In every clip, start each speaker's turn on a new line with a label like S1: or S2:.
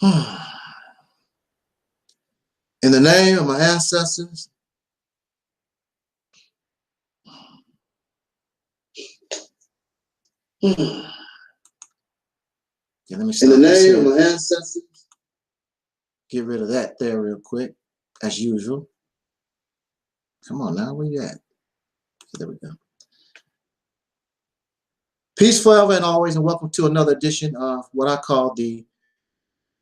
S1: In the name of my ancestors, okay, let me stop. In the name of my ancestors, get rid of that there real quick, as usual. Come on now, where you at? There we go. Peace forever and always, and welcome to another edition of what I call the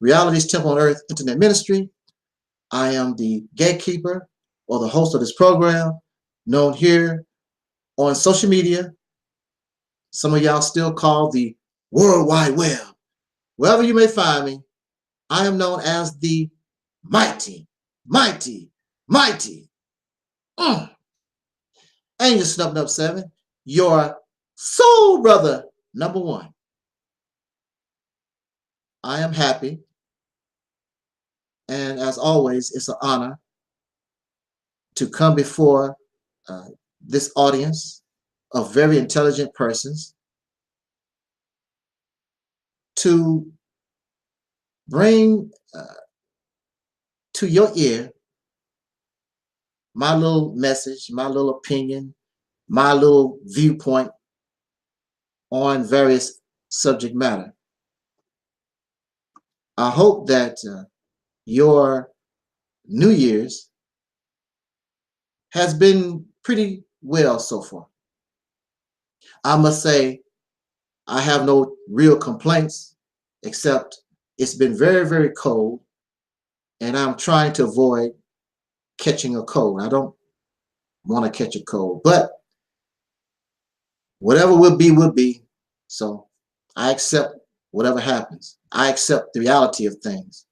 S1: Reality's Temple on Earth Internet Ministry. I am the gatekeeper or the host of this program, known here on social media. Some of y'all still call the World Wide Web. Wherever you may find me, I am known as the mighty, mighty, mighty Angel Snubbed Up 7, your soul brother number 1. I am happy, and as always, it's an honor to come before this audience of very intelligent persons to bring to your ear my little message, my little opinion, my little viewpoint on various subject matter. I hope that your New Year's has been pretty well so far. I must say I have no real complaints, except it's been very, very cold, and I'm trying to avoid catching a cold. I don't want to catch a cold, but whatever will be, will be. So I accept whatever happens. I accept the reality of things.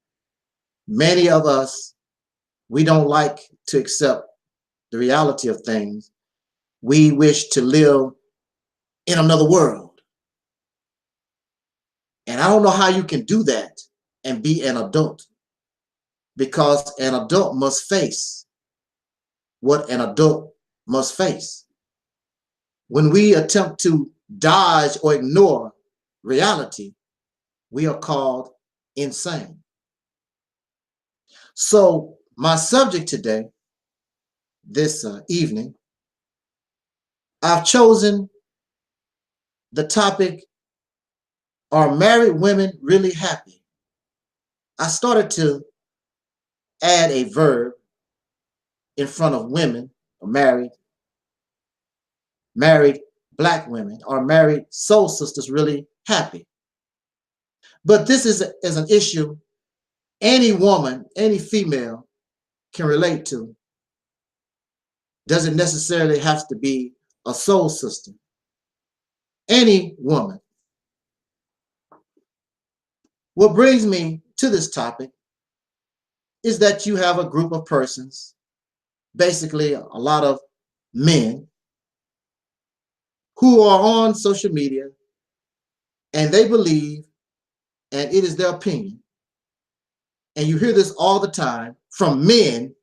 S1: Many of us, we don't like to accept the reality of things. We wish to live in another world. And I don't know how you can do that and be an adult, because an adult must face what an adult must face. When we attempt to dodge or ignore reality, we are called insane. So my subject today, this evening, I've chosen the topic, are married women really happy? I started to add a verb in front of women, or married black women, or married soul sisters really happy? But this is an issue any woman, any female can relate to. Doesn't necessarily have to be a soul sister. Any woman. What brings me to this topic is that you have a group of persons, basically a lot of men, who are on social media, and they believe, and it is their opinion, and you hear this all the time from men,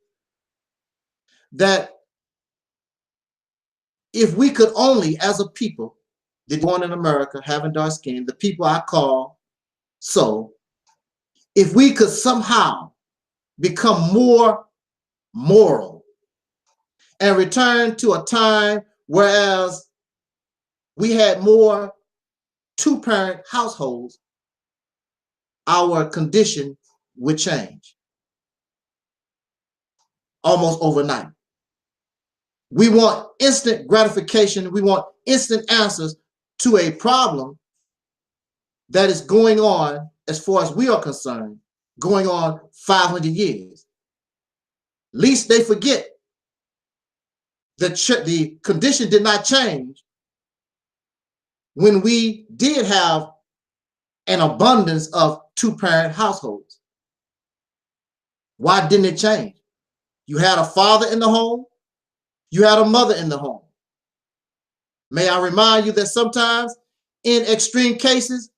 S1: that if we could only, as a people, the born in America, having dark skin, the people I call soul, if we could somehow become more moral and return to a time whereas we had more two-parent households, our condition would change almost overnight. We want instant gratification. We want instant answers to a problem that is going on, as far as we are concerned, going on 500 years. Least they forget that the condition did not change when we did have an abundance of two-parent households. Why didn't it change? You had a father in the home, you had a mother in the home. May I remind you that sometimes, in extreme cases,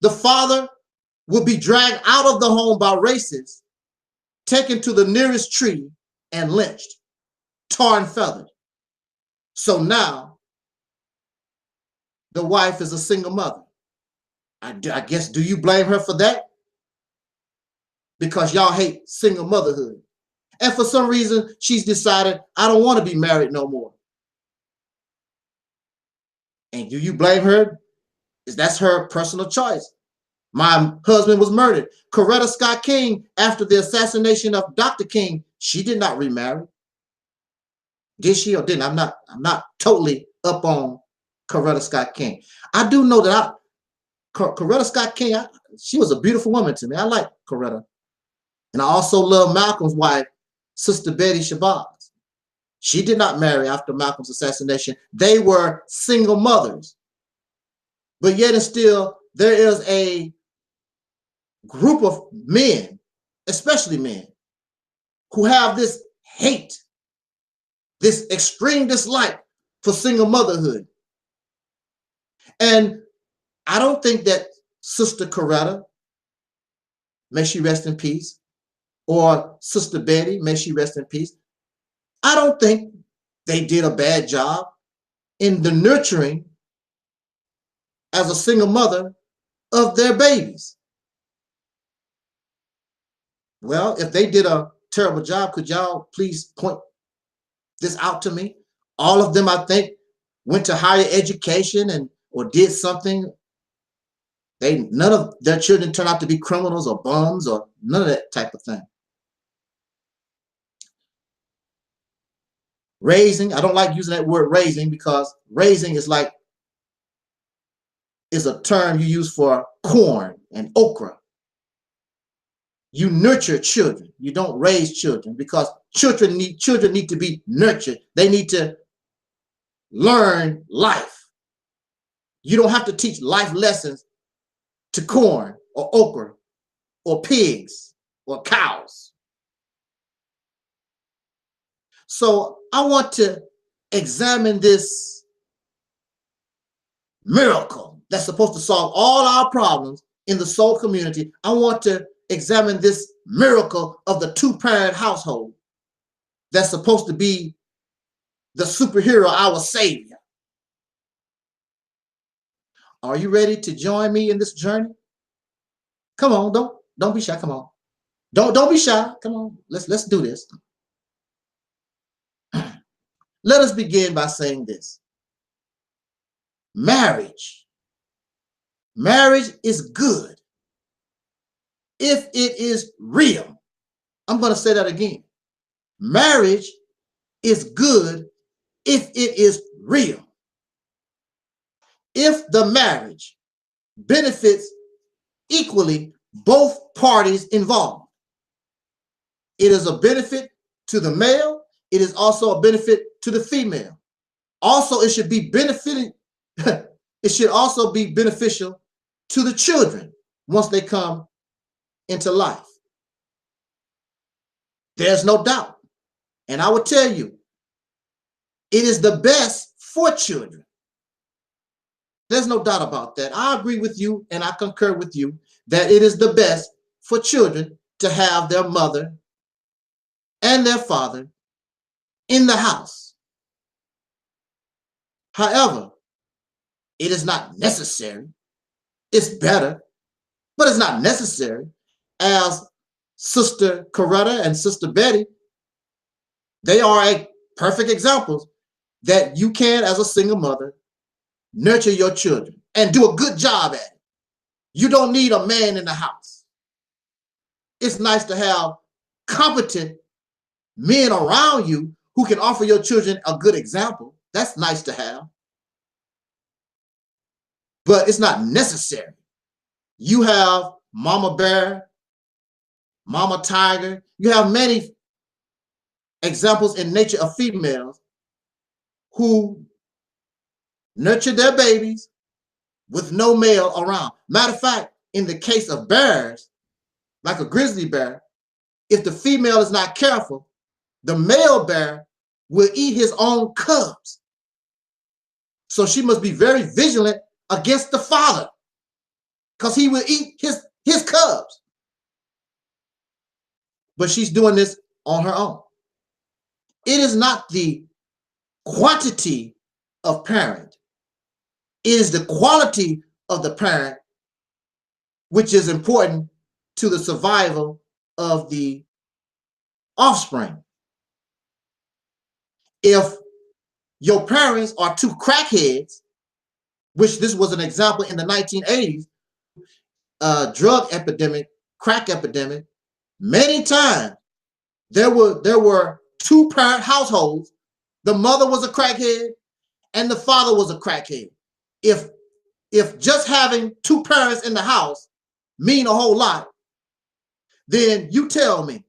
S1: the father will be dragged out of the home by racists, taken to the nearest tree and lynched, tar and feathered. So now the wife is a single mother. I guess, do you blame her for that? because y'all hate single motherhood. And for some reason, she's decided, I don't want to be married no more. And do you blame her? That's her personal choice. My husband was murdered. Coretta Scott King, after the assassination of Dr. King, she did not remarry. Did she or didn't? I'm not totally up on Coretta Scott King. I do know that Coretta Scott King, she was a beautiful woman to me. I like Coretta. And I also love Malcolm's wife, Sister Betty Shabazz. She did not marry after Malcolm's assassination. They were single mothers. But yet and still, there is a group of men, especially men, who have this hate, this extreme dislike for single motherhood. And I don't think that Sister Coretta, may she rest in peace, or Sister Betty, may she rest in peace, I don't think they did a bad job in the nurturing as a single mother of their babies. Well, if they did a terrible job, could y'all please point this out to me? All of them, I think, went to higher education and or did something. None of their children turned out to be criminals or bums or none of that type of thing. Raising, I don't like using that word raising because raising is a term you use for corn and okra. You nurture children. You don't raise children because children need to be nurtured. They need to learn life. You don't have to teach life lessons to corn or okra or pigs or cows. So I want to examine this miracle that's supposed to solve all our problems in the soul community. I want to examine this miracle of the two-parent household that's supposed to be the superhero, our savior. Are you ready to join me in this journey? Come on, don't be shy. Come on. Don't be shy. Come on. Let's do this. Let us begin by saying this. Marriage is good if it is real. I'm going to say that again. Marriage is good if it is real. If the marriage benefits equally both parties involved. It is a benefit to the male. It is also a benefit to the female. Also, it should be benefiting. It should also be beneficial to the children once they come into life. There's no doubt. And I would tell you, it is the best for children. There's no doubt about that. I agree with you and I concur with you that it is the best for children to have their mother and their father in the house. However, it is not necessary. It's better, but it's not necessary. As Sister Coretta and Sister Betty, they are a perfect examples that you can, as a single mother, nurture your children and do a good job at it. You don't need a man in the house. It's nice to have competent men around you who can offer your children a good example. That's nice to have. But it's not necessary. You have Mama Bear, Mama Tiger. You have many examples in nature of females who nurture their babies with no male around. Matter of fact, in the case of bears, like a grizzly bear, if the female is not careful, the male bear will eat his own cubs. So she must be very vigilant against the father because he will eat his cubs. But she's doing this on her own. It is not the quantity of parent. It is the quality of the parent which is important to the survival of the offspring. If your parents are two crackheads, which this was an example in the 1980s, drug epidemic, crack epidemic, many times there were two-parent households. The mother was a crackhead and the father was a crackhead. If just having two parents in the house mean a whole lot, then you tell me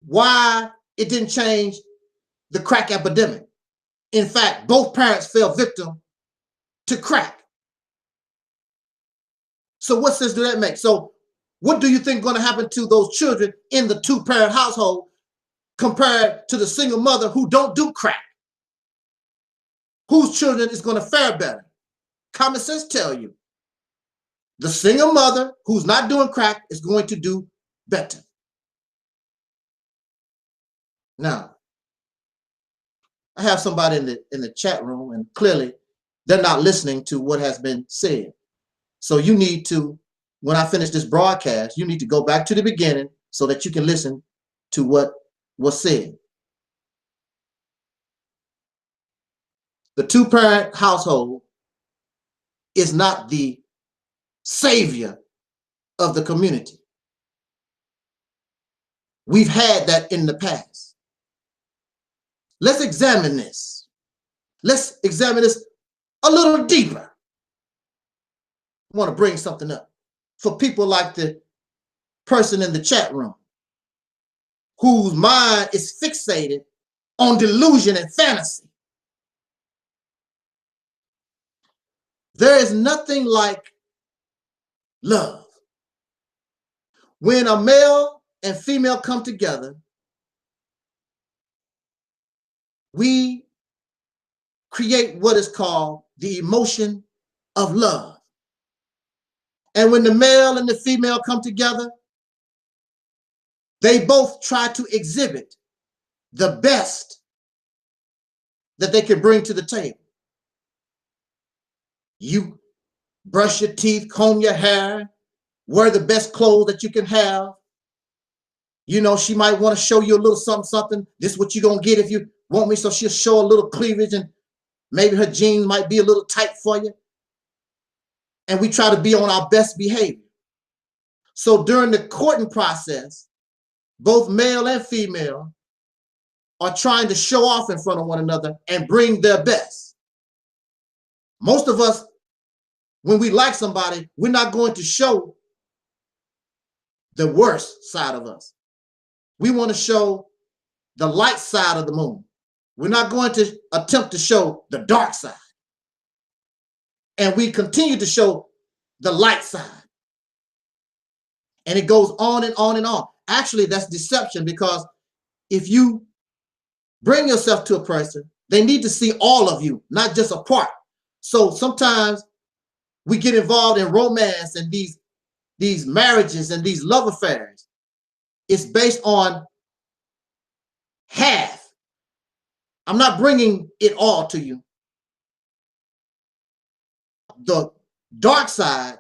S1: why it didn't change the crack epidemic. In fact, both parents fell victim to crack. So what sense do that make? So what do you think is going to happen to those children in the two-parent household compared to the single mother who don't do crack? Whose children is going to fare better? Common sense tell you the single mother who's not doing crack is going to do better. Now, I have somebody in the chat room, and clearly they're not listening to what has been said. So you need to, when I finish this broadcast, you need to go back to the beginning so that you can listen to what was said. The two-parent household is not the savior of the community. We've had that in the past. Let's examine this. Let's examine this a little deeper. I want to bring something up for people like the person in the chat room whose mind is fixated on delusion and fantasy. There is nothing like love. When a male and female come together, we create what is called the emotion of love. And when the male and the female come together, they both try to exhibit the best that they can bring to the table. You brush your teeth, comb your hair, wear the best clothes that you can have. You know, she might want to show you a little something, something. This is what you're going to get if you want me. So she'll show a little cleavage, and maybe her jeans might be a little tight for you. And we try to be on our best behavior. So during the courting process, both male and female are trying to show off in front of one another and bring their best. Most of us, when we like somebody, we're not going to show the worst side of us. We want to show the light side of the moon. We're not going to attempt to show the dark side. And we continue to show the light side. And it goes on and on and on. Actually, that's deception, because if you bring yourself to a person, they need to see all of you, not just a part. So sometimes we get involved in romance and these marriages and these love affairs. It's based on half. I'm not bringing it all to you. The dark side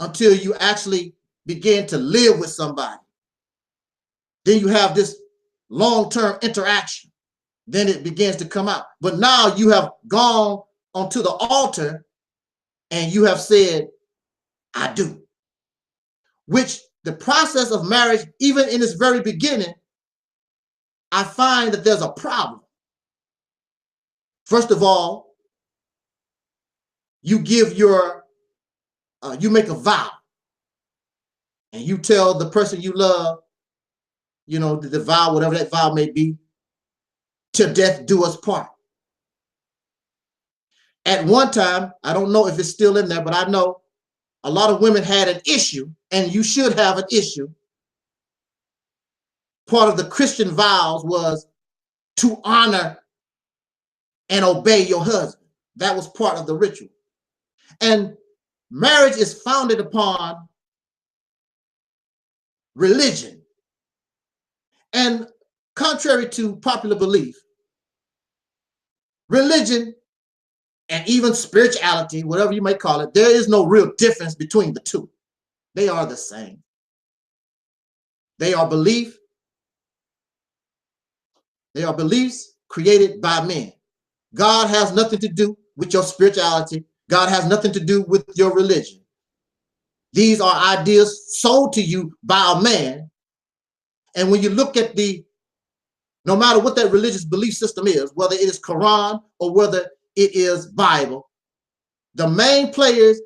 S1: until you actually begin to live with somebody. Then you have this long-term interaction. Then it begins to come out. But now you have gone onto the altar and you have said, I do. Which the process of marriage, even in its very beginning, I find that there's a problem. First of all, you give you make a vow, and you tell the person you love, you know, the vow, whatever that vow may be, till death do us part. At one time, I don't know if it's still in there, but I know a lot of women had an issue, and you should have an issue. Part of the Christian vows was to honor and obey your husband. That was part of the ritual. And marriage is founded upon religion. And contrary to popular belief, religion and even spirituality, whatever you may call it, there is no real difference between the two. They are the same. They are belief. They are beliefs created by men. God has nothing to do with your spirituality. God has nothing to do with your religion. These are ideas sold to you by a man. And when you look at no matter what that religious belief system is, whether it is Quran or whether it is Bible, the main players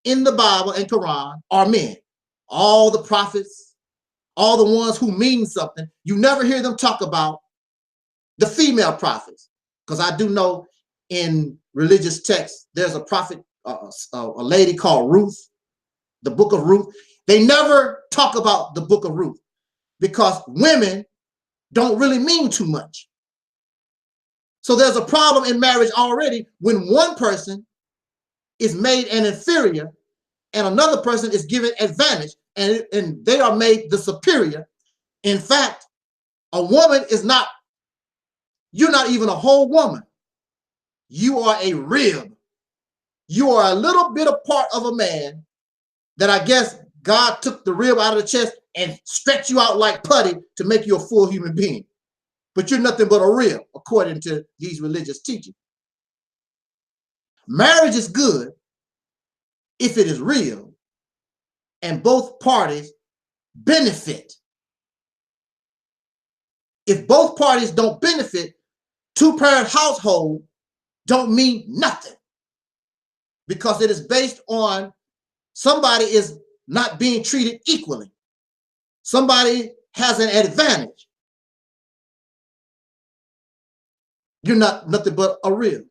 S1: in the Bible and Quran are men. All the prophets, all the ones who mean something, you never hear them talk about the female prophets. Because I do know in religious texts, there's a prophet, a lady called Ruth, the book of Ruth. They never talk about the book of Ruth because women don't really mean too much. So there's a problem in marriage already when one person is made an inferior and another person is given advantage and they are made the superior. In fact, a woman is not, you're not even a whole woman. You are a rib. You are a little bit of part of a man that I guess God took the rib out of the chest and stretched you out like putty to make you a full human being. But you're nothing but a rib, according to these religious teachings. Marriage is good if it is real and both parties benefit. If both parties don't benefit, two-parent household don't mean nothing because it is based on somebody is not being treated equally. Somebody has an advantage. You're not nothing but a rib.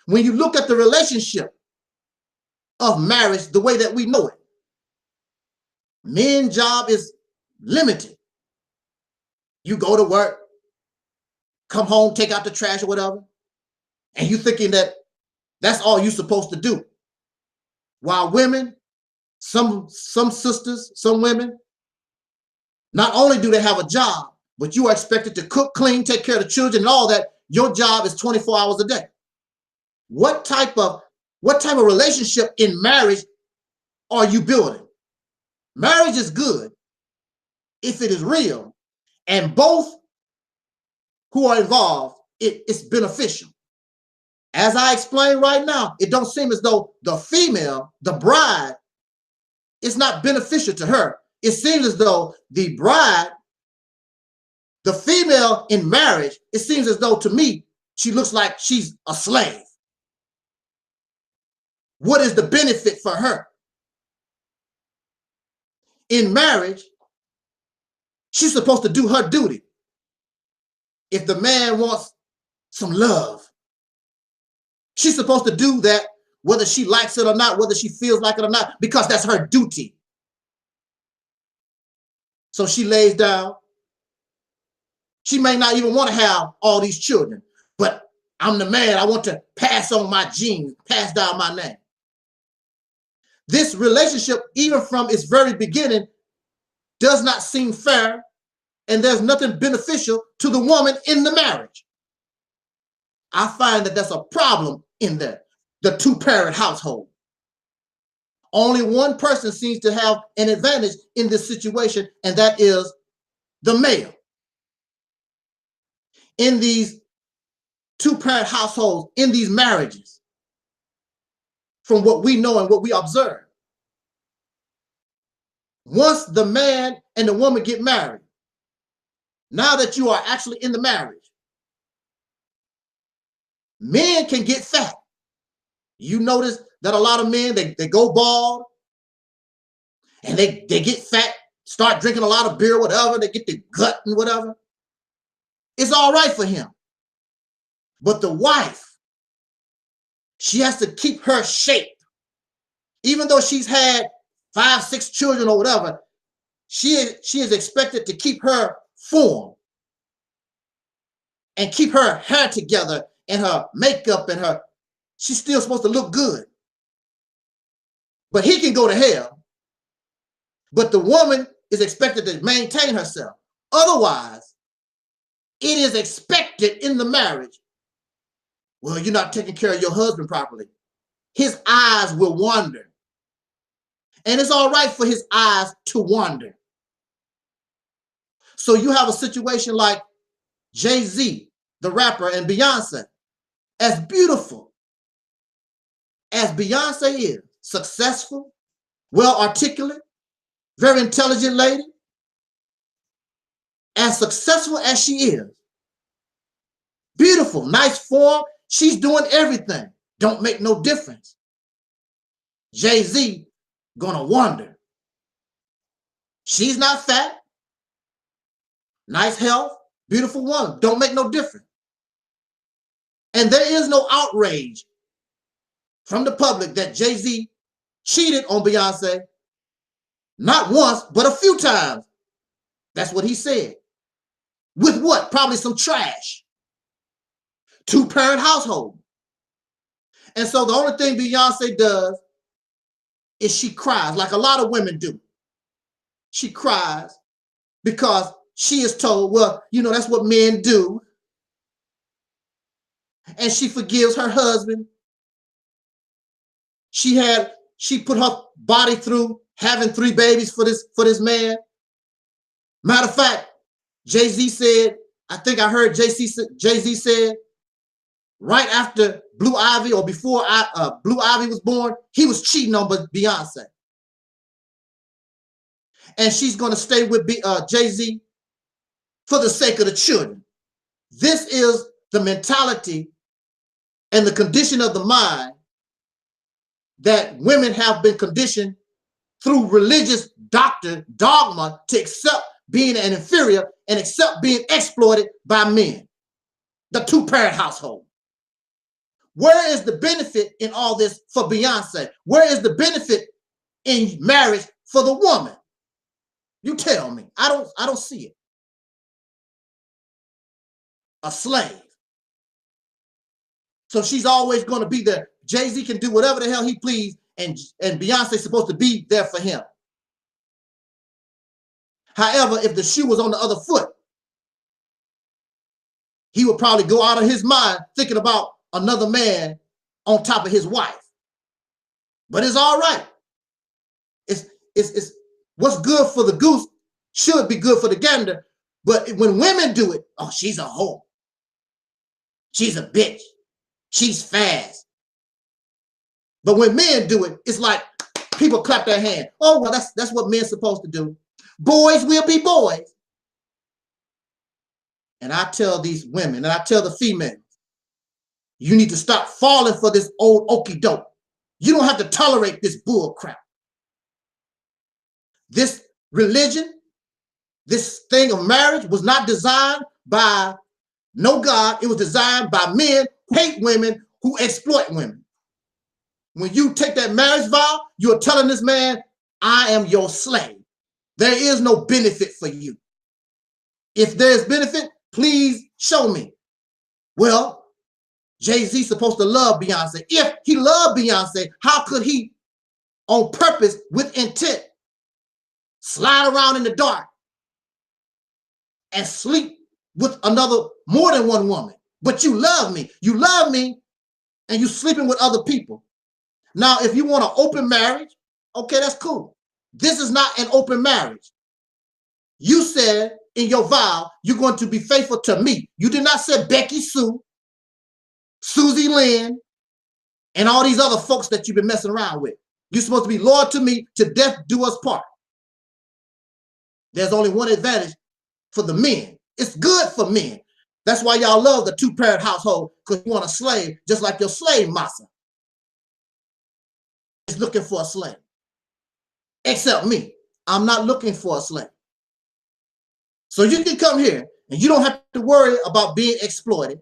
S1: When you look at the relationship of marriage the way that we know it, men's job is limited. You go to work, come home, take out the trash or whatever, and you thinking that that's all you're supposed to do. While women, some sisters, some women, not only do they have a job, but you are expected to cook, clean, take care of the children and all that. Your job is 24 hours a day. What type of relationship in marriage are you building? Marriage is good if it is real and both who are involved, it's beneficial. As I explained right now, it don't seem as though the female, the bride, is not beneficial to her. It seems as though the bride, the female in marriage, it seems as though to me, she looks like she's a slave. What is the benefit for her? In marriage, she's supposed to do her duty. If the man wants some love, she's supposed to do that whether she likes it or not, whether she feels like it or not, because that's her duty. So she lays down. She may not even want to have all these children, but I'm the man. I want to pass on my genes, pass down my name. This relationship, even from its very beginning, does not seem fair, and there's nothing beneficial to the woman in the marriage. I find that that's a problem in there, the two-parent household. Only one person seems to have an advantage in this situation, and that is the male. In these two-parent households, in these marriages, from what we know and what we observe, once the man and the woman get married, now that you are actually in the marriage, men can get fat. You notice that a lot of men, they go bald and they get fat, start drinking a lot of beer, whatever, they get the gut and whatever. It's all right for him. But the wife, she has to keep her shape. Even though she's had 5, 6 children or whatever, she is expected to keep her form and keep her hair together and her makeup and her, she's still supposed to look good. But he can go to hell. But the woman is expected to maintain herself. Otherwise, it is expected in the marriage, well, you're not taking care of your husband properly. His eyes will wander. And it's all right for his eyes to wander. So you have a situation like Jay-Z, the rapper, and Beyonce. As beautiful as Beyonce is, successful, well-articulate, very intelligent lady, as successful as she is, beautiful, nice form, she's doing everything. Don't make no difference. Jay-Z gonna wonder. She's not fat, nice health, beautiful woman. Don't make no difference. And there is no outrage from the public that Jay-Z cheated on Beyonce, not once, but a few times. That's what he said. With what? Probably some trash. Two-parent household. And so the only thing Beyonce does is she cries, like a lot of women do. She cries because she is told, well, you know, that's what men do. And she forgives her husband. She put her body through having 3 babies for this man. Matter of fact, Jay-Z said, I think I heard Jay-Z said, right after Blue Ivy or before Blue Ivy was born, he was cheating on Beyonce. And she's going to stay with Jay-Z for the sake of the children. This is the mentality and the condition of the mind that women have been conditioned through religious dogma to accept being an inferior and accept being exploited by men. The two-parent household. Where is the benefit in all this for Beyonce? Where is the benefit in marriage for the woman? You tell me. I don't see it. A slave. So she's always going to be there. Jay-Z can do whatever the hell he please, and Beyonce's supposed to be there for him. However, if the shoe was on the other foot, he would probably go out of his mind thinking about another man on top of his wife. But it's all right. It's what's good for the goose should be good for the gander. But when women do it, oh, she's a hoe. She's a bitch. She's fast. But when men do it, it's like people clap their hand. Oh, well, that's what men's supposed to do. Boys will be boys. And I tell these women, and I tell the females, you need to stop falling for this old okie doke. You don't have to tolerate this bull crap. This religion, this thing of marriage was not designed by no God. It was designed by men who hate women, who exploit women. When you take that marriage vow, you're telling this man, I am your slave. There is no benefit for you. If there's benefit, please show me. Well, Jay-Z's supposed to love Beyonce. If he loved Beyonce, how could he, on purpose, with intent, slide around in the dark and sleep with more than one woman? But you love me. You love me, and you sleeping with other people. Now, if you want an open marriage, okay, that's cool. This is not an open marriage. You said in your vow, you're going to be faithful to me. You did not say Becky Sue, Susie Lynn, and all these other folks that you've been messing around with. You're supposed to be loyal to me, to death do us part. There's only one advantage for the men. It's good for men. That's why y'all love the two-parent household, because you want a slave just like your slave massa is looking for a slave. Except me. I'm not looking for a slave. So you can come here and you don't have to worry about being exploited.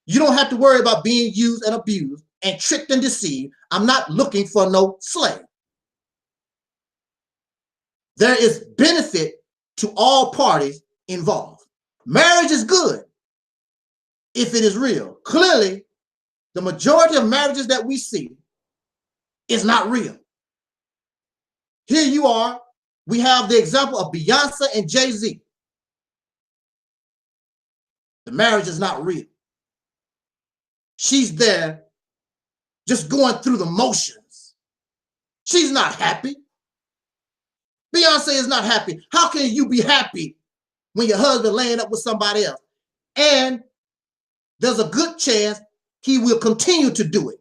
S1: You don't have to worry about being used and abused and tricked and deceived. I'm not looking for no slave. There is benefit to all parties involved. Marriage is good if it is real. Clearly, the majority of marriages that we see is not real. Here you are. We have the example of Beyonce and Jay-Z. The marriage is not real. She's there just going through the motions. She's not happy. Beyonce is not happy. How can you be happy when your husband laying up with somebody else? And there's a good chance he will continue to do it.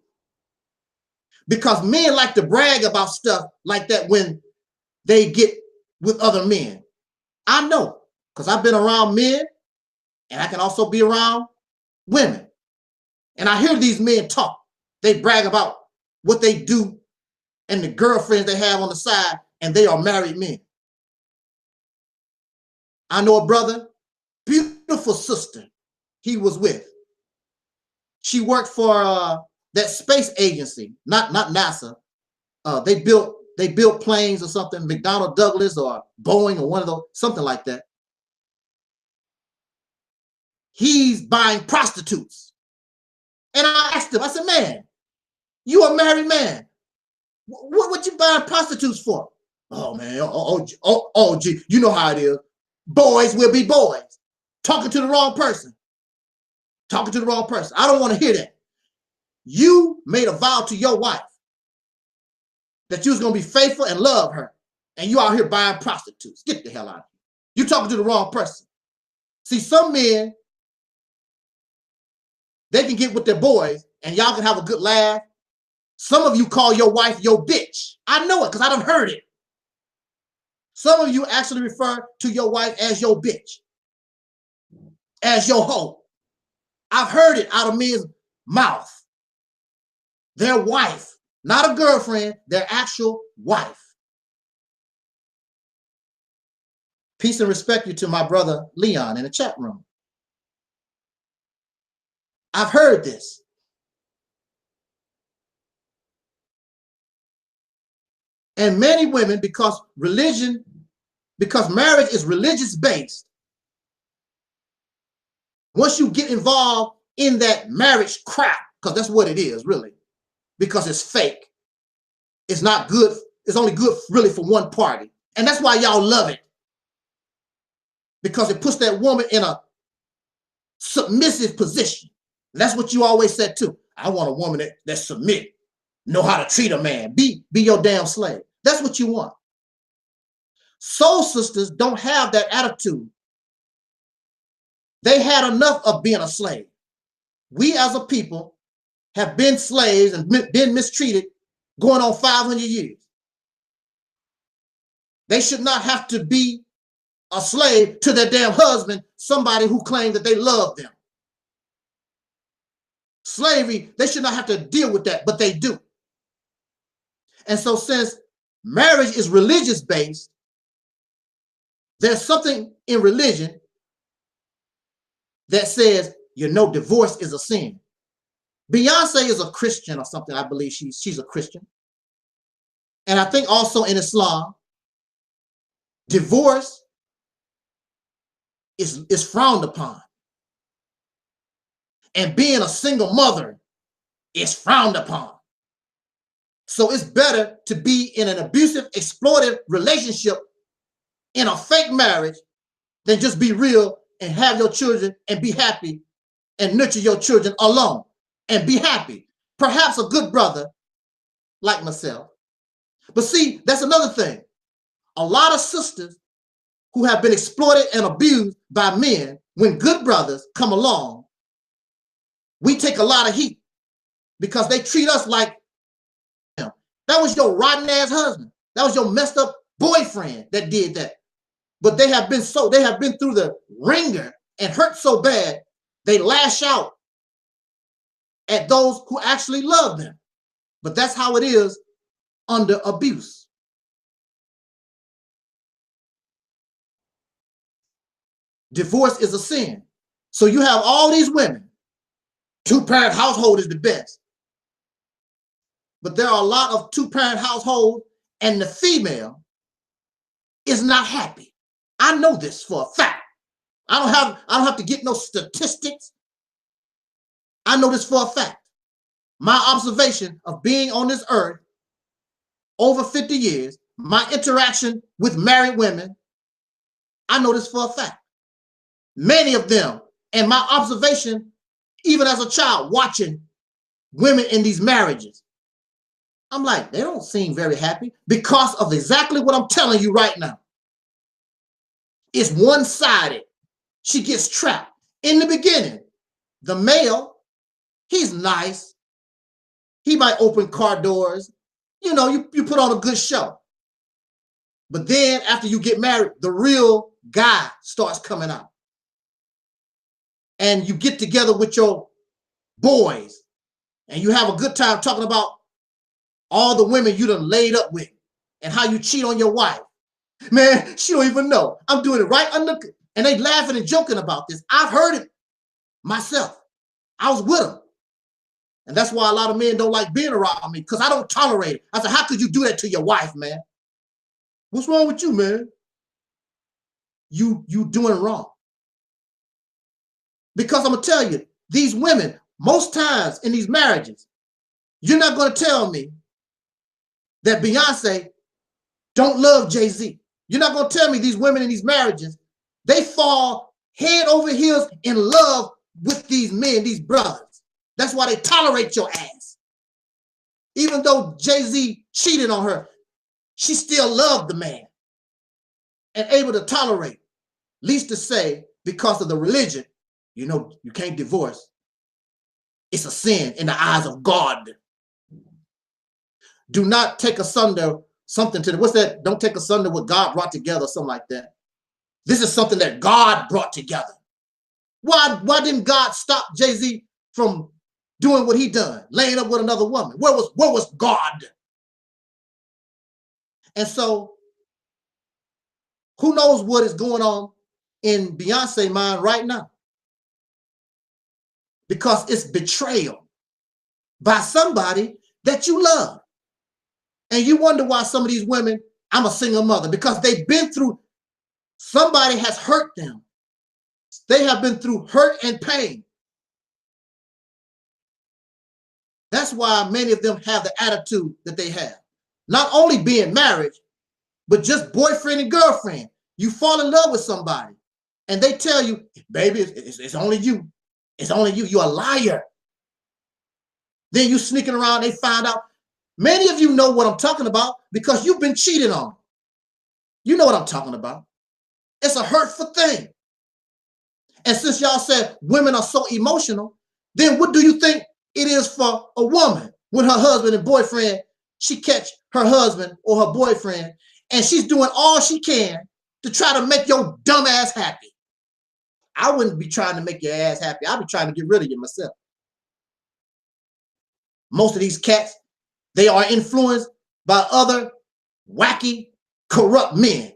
S1: Because men like to brag about stuff like that when they get with other men. I know, because I've been around men, and I can also be around women. And I hear these men talk. They brag about what they do and the girlfriends they have on the side, and they are married men. I know a brother, beautiful sister he was with. She worked for that space agency, not NASA. They built planes or something, McDonnell Douglas or Boeing or one of those, something like that. He's buying prostitutes. And I asked him, I said, man, you a married man. What you buying prostitutes for? Oh, man, gee, you know how it is. Boys will be boys. Talking to the wrong person. Talking to the wrong person. I don't want to hear that. You made a vow to your wife that you was going to be faithful and love her. And you out here buying prostitutes. Get the hell out of here. You're talking to the wrong person. See, some men, they can get with their boys and y'all can have a good laugh. Some of you call your wife your bitch. I know it because I done heard it. Some of you actually refer to your wife as your bitch, as your hoe. I've heard it out of men's mouth. Their wife, not a girlfriend, their actual wife. Peace and respect you to my brother Leon in the chat room. I've heard this. And many women, because marriage is religious based, once you get involved in that marriage crap, because that's what it is really, because it's fake, it's not good, it's only good really for one party. And that's why y'all love it. Because it puts that woman in a submissive position. And that's what you always said too. I want a woman that submit, know how to treat a man, be your damn slave. That's what you want. Soul sisters don't have that attitude. They had enough of being a slave. We as a people have been slaves and been mistreated going on 500 years. They should not have to be a slave to their damn husband, somebody who claimed that they love them. Slavery, they should not have to deal with that, but they do. And so since marriage is religious based, there's something in religion that says, you know, divorce is a sin. Beyonce is a Christian or something. I believe she's a Christian. And I think also in Islam, divorce is frowned upon. And being a single mother is frowned upon. So it's better to be in an abusive, exploitive relationship in a fake marriage than just be real and have your children and be happy and nurture your children alone and be happy. Perhaps a good brother like myself. But see, that's another thing. A lot of sisters who have been exploited and abused by men, when good brothers come along, we take a lot of heat because they treat us like him. That was your rotten ass husband. That was your messed up boyfriend that did that. But they have been through the ringer and hurt so bad, they lash out at those who actually love them. But that's how it is under abuse. Divorce is a sin. So you have all these women. Two-parent household is the best. But there are a lot of two-parent households and the female is not happy. I know this for a fact. I don't have to get no statistics. I know this for a fact. My observation of being on this earth over 50 years, my interaction with married women, I know this for a fact. Many of them, and my observation, even as a child, watching women in these marriages, I'm like, they don't seem very happy because of exactly what I'm telling you right now. It's one-sided. She gets trapped. In the beginning, the male, he's nice. He might open car doors. You know, you put on a good show. But then after you get married, the real guy starts coming out. And you get together with your boys and you have a good time talking about all the women you done laid up with and how you cheat on your wife. Man, she don't even know. I'm doing it right under, and they laughing and joking about this. I've heard it myself. I was with them. And that's why a lot of men don't like being around me, because I don't tolerate it. I said, how could you do that to your wife, man? What's wrong with you, man? You doing wrong. Because I'm going to tell you, these women, most times in these marriages, you're not going to tell me that Beyonce don't love Jay-Z. You're not going to tell me these women in these marriages, they fall head over heels in love with these men, these brothers. That's why they tolerate your ass. Even though Jay-Z cheated on her, she still loved the man and able to tolerate. Least to say, because of the religion, you know, you can't divorce. It's a sin in the eyes of God. Do not take asunder something to the, what's that? Don't take asunder what God brought together, something like that. This is something that God brought together. Why didn't God stop Jay-Z from doing what he done, laying up with another woman? Where was God? And so, who knows what is going on in Beyonce's mind right now? Because it's betrayal by somebody that you love. And you wonder why some of these women, I'm a single mother, because they've been through, somebody has hurt them. They have been through hurt and pain. That's why many of them have the attitude that they have. Not only being married, but just boyfriend and girlfriend. You fall in love with somebody and they tell you, baby, it's only you. It's only you. You're a liar. Then you sneaking around, they find out. Many of you know what I'm talking about because you've been cheated on. You know what I'm talking about. It's a hurtful thing. And since y'all said women are so emotional, then what do you think it is for a woman when her husband and boyfriend, she catch her husband or her boyfriend and she's doing all she can to try to make your dumb ass happy? I wouldn't be trying to make your ass happy. I'd be trying to get rid of you myself. Most of these cats, they are influenced by other wacky, corrupt men.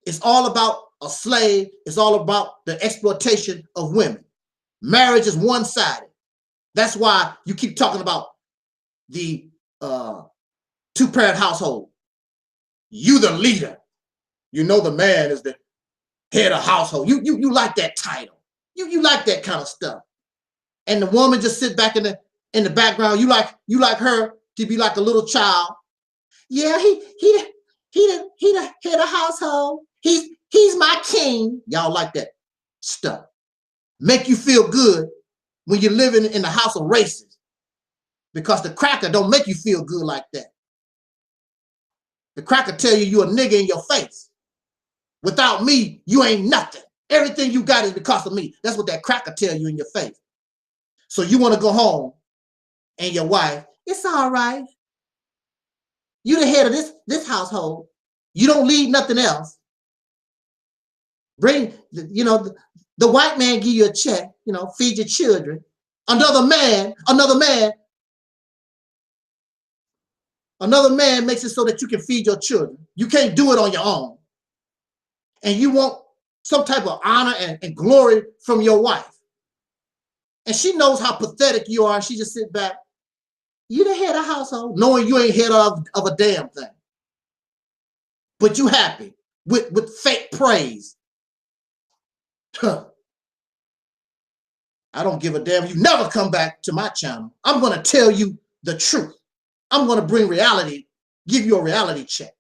S1: It's all about a slave. It's all about the exploitation of women. Marriage is one-sided. That's why you keep talking about the two-parent household. You the leader. You know the man is the head of household. You like that title. You like that kind of stuff. And the woman just sit back in the background. You like her to be like a little child. Yeah, he the head of household. He's my king. Y'all like that stuff. Make you feel good when you're living in the house of races, because the cracker don't make you feel good like that. The cracker tell you you're a nigga in your face. Without me, you ain't nothing. Everything you got is because of me. That's what that cracker tell you in your face. So you want to go home and your wife, it's all right. You the head of this household. You don't lead nothing else. Bring, the white man give you a check, feed your children. Another man makes it so that you can feed your children. You can't do it on your own. And you want some type of honor and glory from your wife. And she knows how pathetic you are. And she just sit back. You the head of household, knowing you ain't head of a damn thing. But you happy with fake praise. Huh. I don't give a damn. You never come back to my channel. I'm going to tell you the truth. I'm going to bring reality, give you a reality check.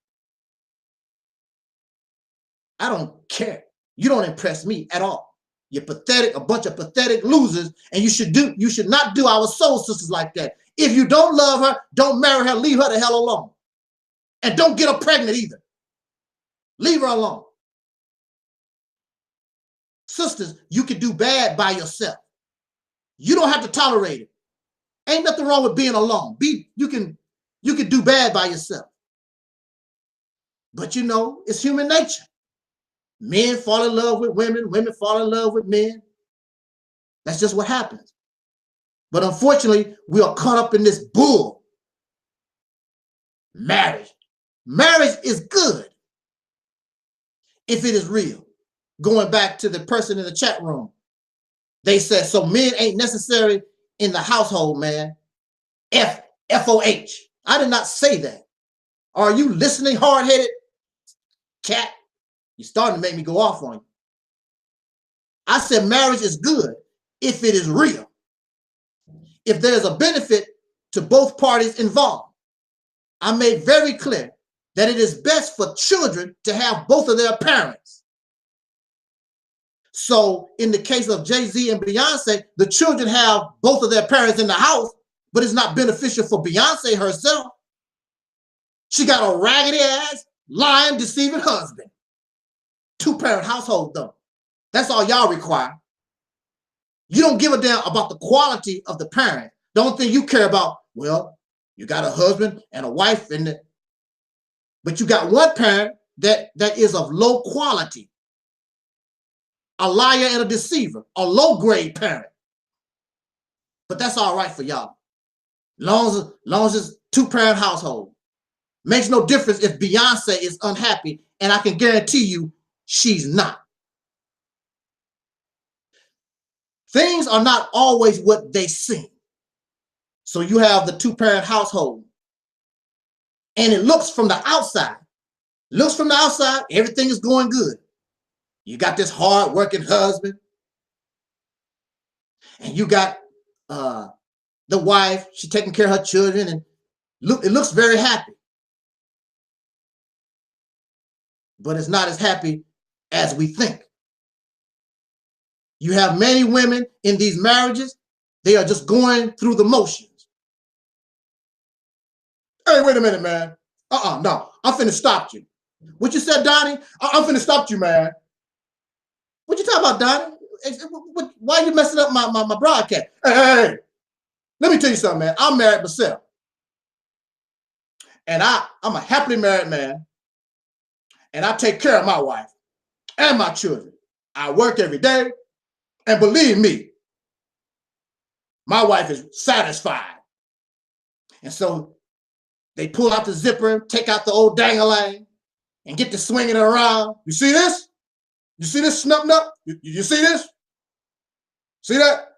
S1: I don't care. You don't impress me at all. You're pathetic, a bunch of pathetic losers, and you should not do our soul sisters like that. If you don't love her, don't marry her. Leave her the hell alone. And don't get her pregnant either. Leave her alone. Sisters, you can do bad by yourself. You don't have to tolerate it. Ain't nothing wrong with being alone. You can do bad by yourself. But you know, it's human nature. Men fall in love with women, women fall in love with men. That's just what happens. But unfortunately, we are caught up in this bull. Marriage. Marriage is good if it is real. Going back to the person in the chat room, they said, so men ain't necessary in the household, man. F-O-H. I did not say that. Are you listening, hard-headed cat? You're starting to make me go off on you. I said marriage is good if it is real. If there's a benefit to both parties involved. I made very clear that it is best for children to have both of their parents. So in the case of Jay-Z and Beyonce, the children have both of their parents in the house, but it's not beneficial for Beyonce herself. She got a raggedy ass, lying, deceiving husband. Two-parent household though. That's all y'all require. You don't give a damn about the quality of the parent. The only thing you care about, well, you got a husband and a wife in it, but you got one parent that is of low quality. A liar and a deceiver, a low-grade parent. But that's all right for y'all. Long as it's two-parent household. Makes no difference if Beyonce is unhappy, and I can guarantee you she's not. Things are not always what they seem. So you have the two-parent household, and it looks from the outside. Looks from the outside, everything is going good. You got this hard-working husband, and you got the wife. She's taking care of her children, and it looks very happy. But it's not as happy as we think. You have many women in these marriages, they are just going through the motions. Hey, wait a minute, man. No, I'm finna stop you. What you said, Donnie? I'm finna stop you, man. What you talking about, Donnie? Why are you messing up my broadcast? Hey, let me tell you something, man. I'm married myself. And I'm a happily married man. And I take care of my wife and my children. I work every day. And believe me, my wife is satisfied. And so they pull out the zipper, take out the old dang-a-lang, and get to swinging it around. You see this? You see this snub-nub? You see this? See that?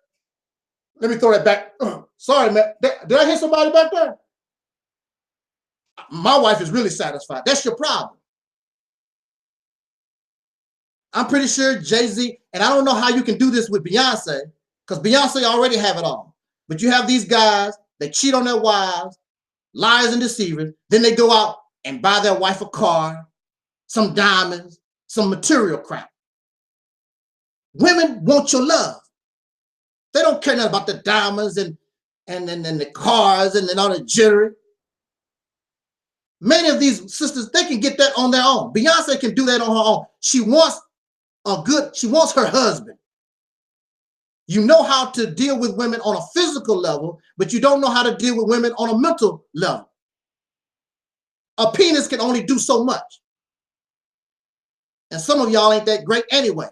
S1: Let me throw that back. Sorry, man. Did I hit somebody back there? My wife is really satisfied. That's your problem. I'm pretty sure Jay-Z, and I don't know how you can do this with Beyonce, because Beyonce already have it all. But you have these guys that cheat on their wives, liars and deceivers. Then they go out and buy their wife a car, some diamonds, some material crap. Women want your love. They don't care nothing about the diamonds and the cars and all the jewelry. Many of these sisters, they can get that on their own. Beyonce can do that on her own. She wants her husband. You know how to deal with women on a physical level, but you don't know how to deal with women on a mental level. A penis can only do so much. And some of y'all ain't that great anyway.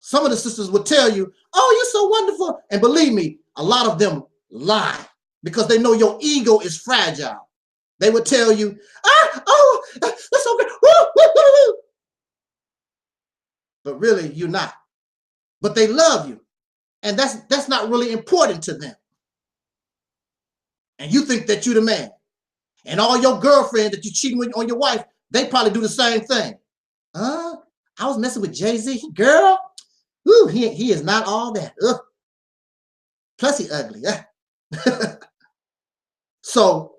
S1: Some of the sisters will tell you, oh, you're so wonderful. And believe me, a lot of them lie because they know your ego is fragile. They would tell you, that's so good. Woo, woo, woo, woo. But really, you're not. But they love you. And that's not really important to them. And you think that you're the man. And all your girlfriends that you're cheating with on your wife, they probably do the same thing. I was messing with Jay-Z. Girl, ooh, he is not all that. Ugh. Plus he ugly. So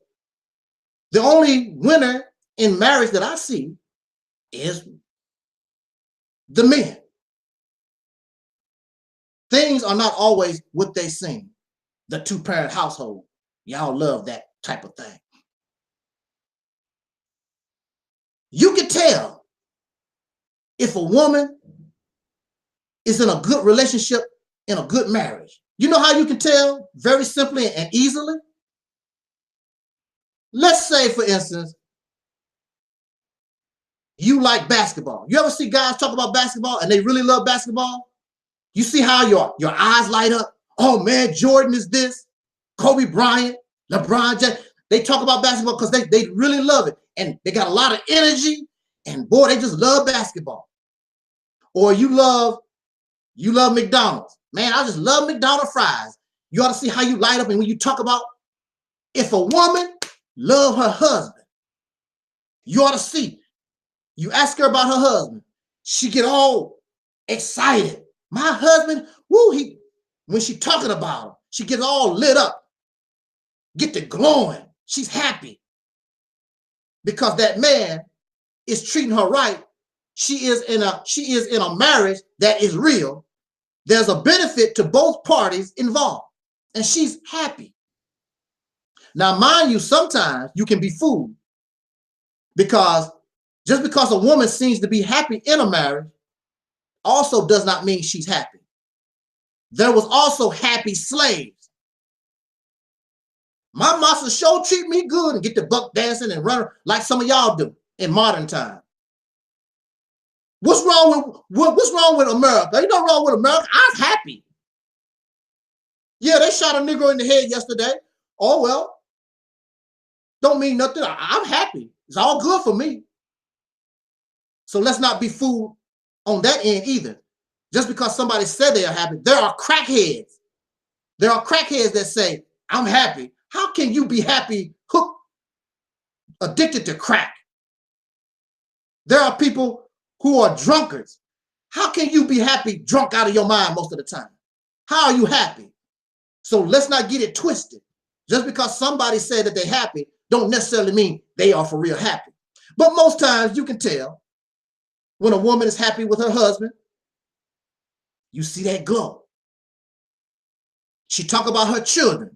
S1: the only winner in marriage that I see is the men. Things are not always what they seem. The two-parent household. Y'all love that type of thing. You can tell if a woman is in a good relationship, in a good marriage. You know how you can tell? Very simply and easily. Let's say, for instance, you like basketball. You ever see guys talk about basketball and they really love basketball? You see how your eyes light up? Oh man, Jordan is this, Kobe Bryant, LeBron James. They talk about basketball because they really love it. And they got a lot of energy. And boy, they just love basketball. Or you love McDonald's. Man, I just love McDonald's fries. You ought to see how you light up. And when you talk about if a woman love her husband, you ought to see. You ask her about her husband, she get all excited. My husband, woo, when she talking about him, she gets all lit up, get to glowing. She's happy because that man is treating her right. She is in a marriage that is real. There's a benefit to both parties involved, and she's happy. Now, mind you, sometimes you can be fooled because just because a woman seems to be happy in a marriage also does not mean she's happy. There was also happy slaves. My master sure treat me good and get the buck dancing and run like some of y'all do in modern time. What's wrong with America? Ain't nothing wrong with America. I was happy. Yeah, they shot a Negro in the head yesterday. Oh, well, don't mean nothing. I'm happy. It's all good for me. So let's not be fooled on that end either. Just because somebody said they are happy, there are crackheads. There are crackheads that say, I'm happy. How can you be happy, hooked, addicted to crack? There are people who are drunkards. How can you be happy, drunk out of your mind most of the time? How are you happy? So let's not get it twisted. Just because somebody said that they're happy, don't necessarily mean they are for real happy. But most times you can tell when a woman is happy with her husband, you see that glow. She talk about her children.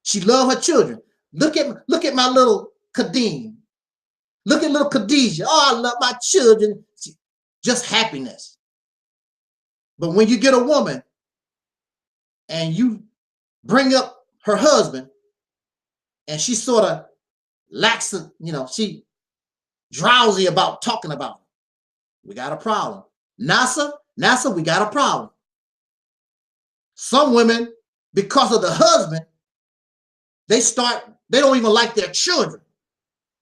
S1: She love her children. Look at my little Kadeem. Look at little Khadijah. Oh, I love my children. Just happiness. But when you get a woman and you bring up her husband and she sort of lacks, she drowsy about talking about him, we got a problem. NASA, we got a problem. Some women, because of the husband, they don't even like their children.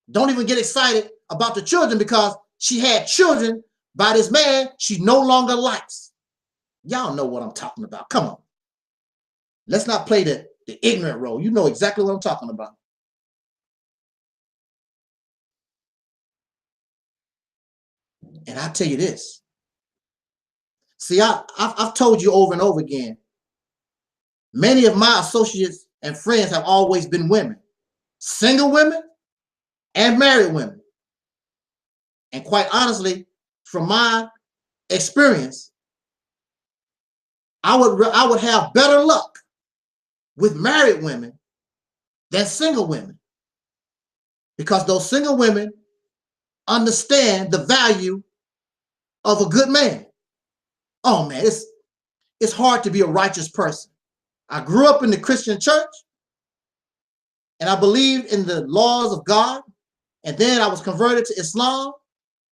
S1: Don't even get excited about the children because she had children by this man she no longer likes. Y'all know what I'm talking about. Come on. Let's not play the ignorant role. You know exactly what I'm talking about. And I tell you this. See, I've told you over and over again, many of my associates and friends have always been women, single women and married women. And quite honestly, from my experience, I would have better luck with married women than single women, because those single women understand the value of a good man. Oh man, it's hard to be a righteous person. I grew up in the Christian church and I believed in the laws of God. And then I was converted to Islam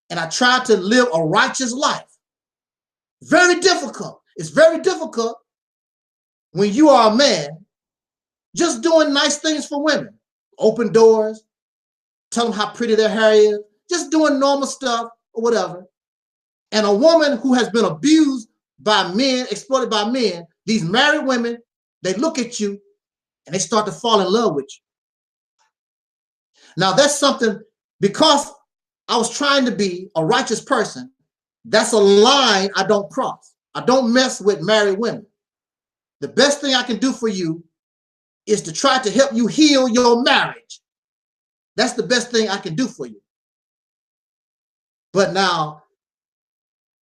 S1: and I tried to live a righteous life. Very difficult. It's very difficult when you are a man just doing nice things for women. Open doors, tell them how pretty their hair is, just doing normal stuff or whatever. And a woman who has been abused by men, exploited by men, these married women, they look at you and they start to fall in love with you. Now that's something, because I was trying to be a righteous person, that's a line I don't cross. I don't mess with married women. The best thing I can do for you is to try to help you heal your marriage. That's the best thing I can do for you. But now,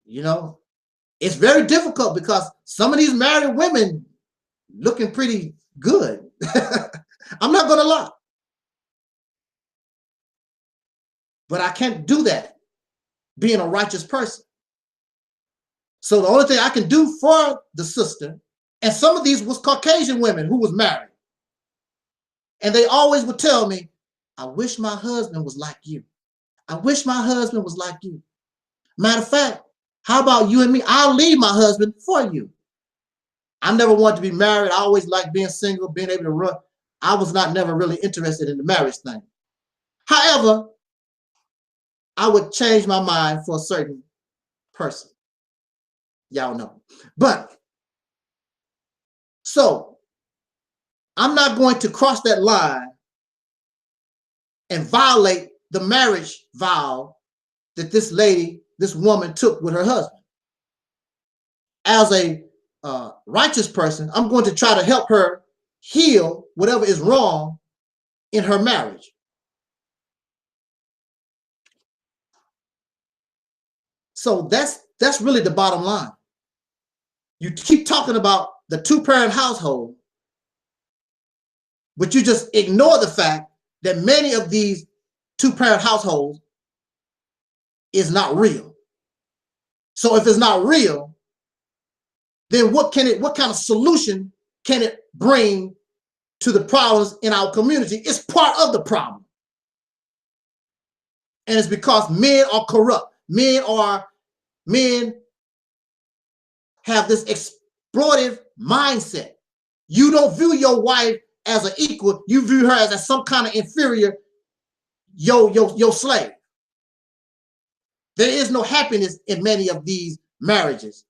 S1: it's very difficult because some of these married women looking pretty good. I'm not going to lie. But I can't do that being a righteous person. So the only thing I can do for the sister, and some of these was Caucasian women who was married. And they always would tell me, I wish my husband was like you. I wish my husband was like you. Matter of fact, how about you and me? I'll leave my husband for you. I never wanted to be married. I always liked being single, being able to run. I was never really interested in the marriage thing. However, I would change my mind for a certain person. Y'all know. But, so, I'm not going to cross that line and violate the marriage vow that this lady, this woman took with her husband. As a righteous person, I'm going to try to help her heal whatever is wrong in her marriage. So that's really the bottom line. You keep talking about the two-parent household, but you just ignore the fact that many of these two-parent households is not real. So if it's not real, then what kind of solution can it bring to the problems in our community? It's part of the problem. And it's because men are corrupt. Men have this exploitive mindset. You don't view your wife as an equal. You view her as some kind of inferior, your slave. There is no happiness in many of these marriages.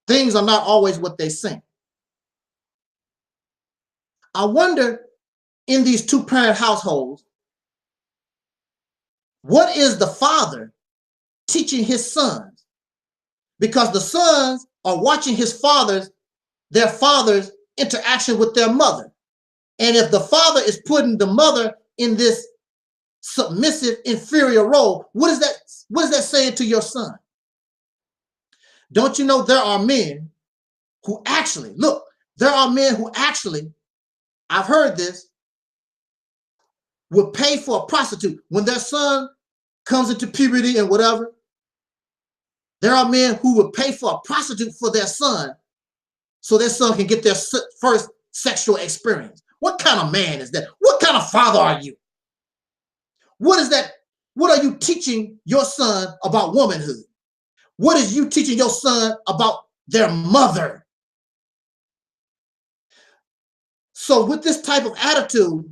S1: Things are not always what they seem. I wonder, in these two-parent households, what is the father teaching his sons? Because the sons are watching their father's interaction with their mother. And if the father is putting the mother in this submissive, inferior role, what is that saying to your son? Don't you know there are men who actually, I've heard this, would pay for a prostitute when their son comes into puberty and whatever. There are men who would pay for a prostitute for their son so their son can get their first sexual experience. What kind of man is that? What kind of father are you? What is that? What are you teaching your son about womanhood? What is you teaching your son about their mother? So with this type of attitude,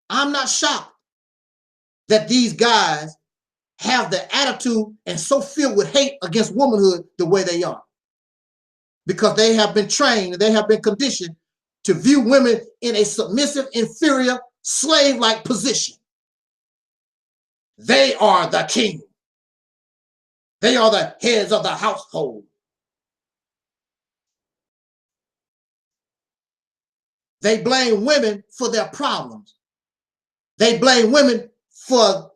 S1: I'm not shocked that these guys have the attitude and so filled with hate against womanhood the way they are. Because they have been trained, they have been conditioned to view women in a submissive, inferior, slave-like position. They are the king. They are the heads of the household. They blame women for their problems. They blame women for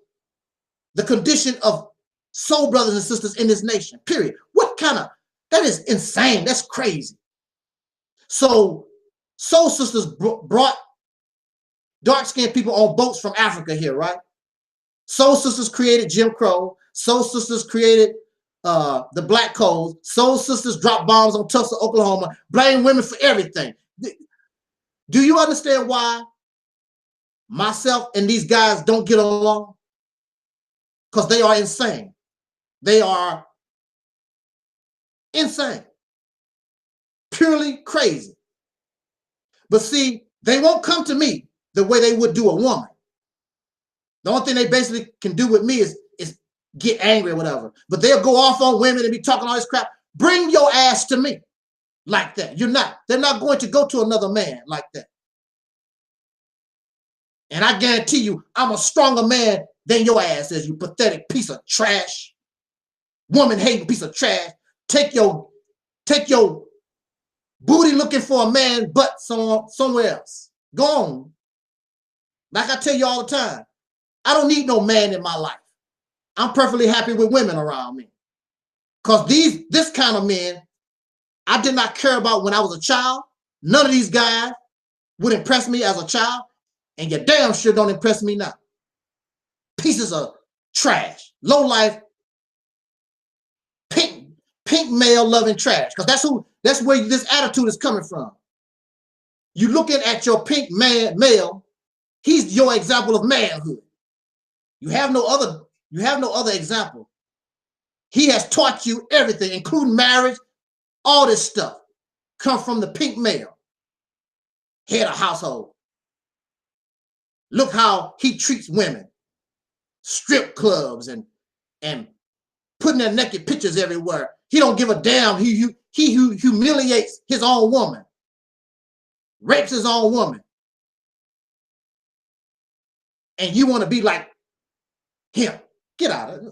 S1: the condition of soul brothers and sisters in this nation, period. That is insane. That's crazy. So soul sisters brought dark-skinned people on boats from Africa here, right? Soul sisters created Jim Crow. Soul sisters created the Black Codes. Soul sisters dropped bombs on Tulsa, Oklahoma, blame women for everything. Do you understand why myself and these guys don't get along? Because they are insane. They are insane. Purely crazy. But see, they won't come to me the way they would do a woman. The only thing they basically can do with me is get angry or whatever. But they'll go off on women and be talking all this crap. Bring your ass to me like that. They're not going to go to another man like that. And I guarantee you, I'm a stronger man than your ass is, you pathetic piece of trash. Woman-hating piece of trash. Take your booty looking for a man butt somewhere else. Go on. Like I tell you all the time, I don't need no man in my life. I'm perfectly happy with women around me. Because this kind of men, I did not care about when I was a child. None of these guys. would impress me as a child, and you damn sure don't impress me now. Pieces of trash, low life, pink male loving trash, because that's where this attitude is coming from. You looking at your pink male, he's your example of manhood. You have no other example. He has taught you everything, including marriage, all this stuff come from the pink male, head of household. Look how he treats women, strip clubs and putting their naked pictures everywhere. He don't give a damn. He humiliates his own woman, rapes his own woman. And you want to be like him. Get out of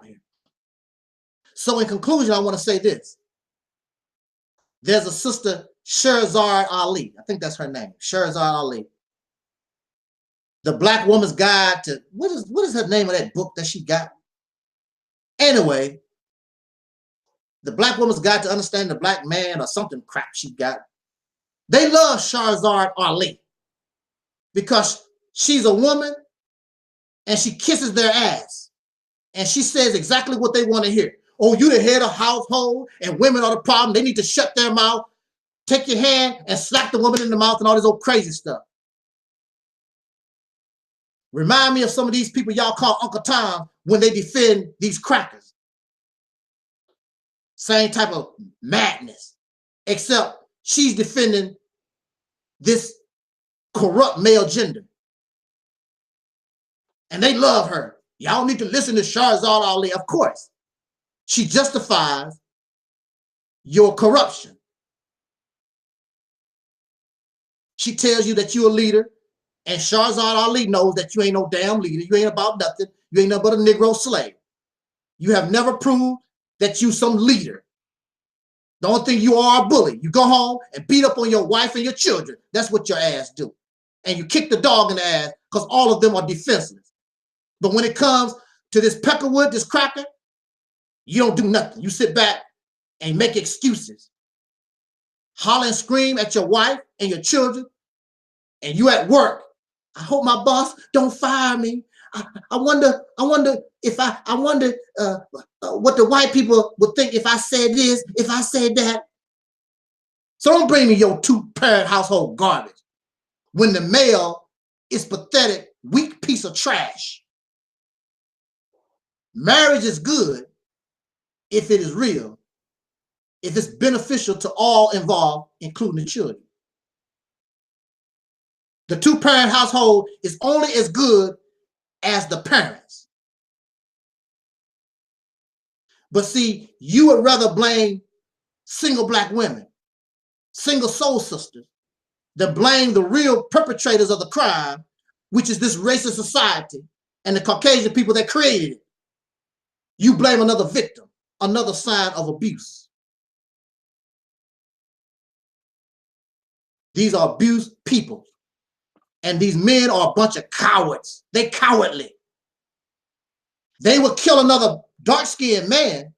S1: here. So in conclusion, I want to say this. There's a sister, Sherazad Ali. I think that's her name, Sherazad Ali. The Black Woman's Guide to, what is her name of that book that she got? Anyway, The Black Woman's Guide to Understanding the Black Man or something crap she got. They love Sherazad Ali because she's a woman and she kisses their ass. And she says exactly what they want to hear. Oh, you the head of household and women are the problem. They need to shut their mouth. Take your hand and slap the woman in the mouth and all this old crazy stuff. Remind me of some of these people y'all call Uncle Tom when they defend these crackers. Same type of madness, except she's defending this corrupt male gender. And they love her. Y'all need to listen to Sherazad Ali. Of course, she justifies your corruption. She tells you that you're a leader, and Sherazad Ali knows that you ain't no damn leader. You ain't about nothing. You ain't nothing but a Negro slave. You have never proved that you some leader. The only thing you are a bully. You go home and beat up on your wife and your children. That's what your ass do. And you kick the dog in the ass because all of them are defenseless. But when it comes to this Peckerwood, this cracker, you don't do nothing. You sit back and make excuses. Holler and scream at your wife and your children, and you at work. I hope my boss don't fire me. I wonder if I wonder what the white people would think if I said this, if I said that. So don't bring me your two-parent household garbage when the male is pathetic, weak piece of trash. Marriage is good if it is real, if it's beneficial to all involved, including the children. The two-parent household is only as good as the parents. But see, you would rather blame single Black women, single soul sisters, than blame the real perpetrators of the crime, which is this racist society and the Caucasian people that created it. You blame another victim, another sign of abuse. These are abused people. And these men are a bunch of cowards. They cowardly. They would kill another dark-skinned man.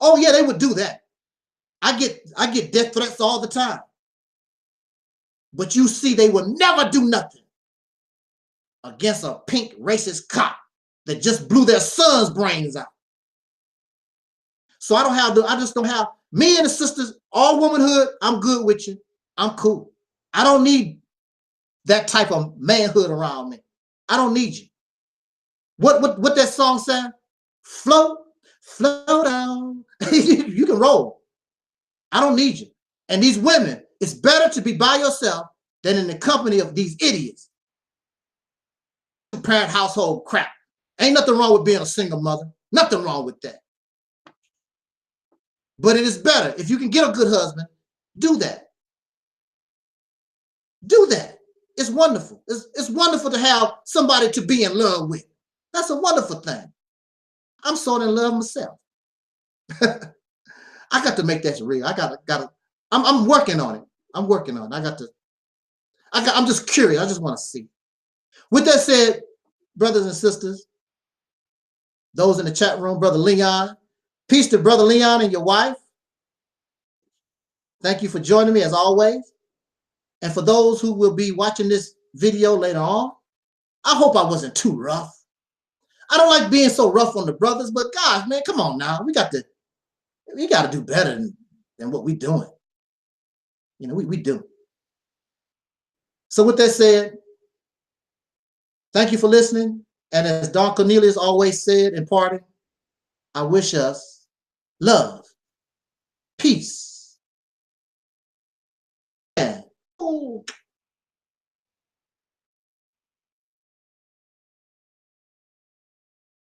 S1: Oh yeah, they would do that. I get death threats all the time. But you see, they will never do nothing against a pink racist cop that just blew their son's brains out. So I just don't have, me and the sisters, all womanhood, I'm good with you. I'm cool. I don't need that type of manhood around me. I don't need you. What that song said? Float down. You can roll. I don't need you. And these women, it's better to be by yourself than in the company of these idiots. Parent household crap. Ain't nothing wrong with being a single mother. Nothing wrong with that. But it is better. If you can get a good husband, do that. Do that. It's wonderful. It's wonderful to have somebody to be in love with. That's a wonderful thing. I'm sort of in love myself. I got to make that real. I'm working on it. I'm working on it. I'm just curious. I just want to see. With that said, brothers and sisters, those in the chat room, Brother Leon, peace to Brother Leon and your wife. Thank you for joining me as always. And for those who will be watching this video later on, I hope I wasn't too rough. I don't like being so rough on the brothers, but gosh, man, come on now. We got to do better than what we're doing. You know, we do. So with that said, thank you for listening. And as Don Cornelius always said in parting, I wish us love, peace, and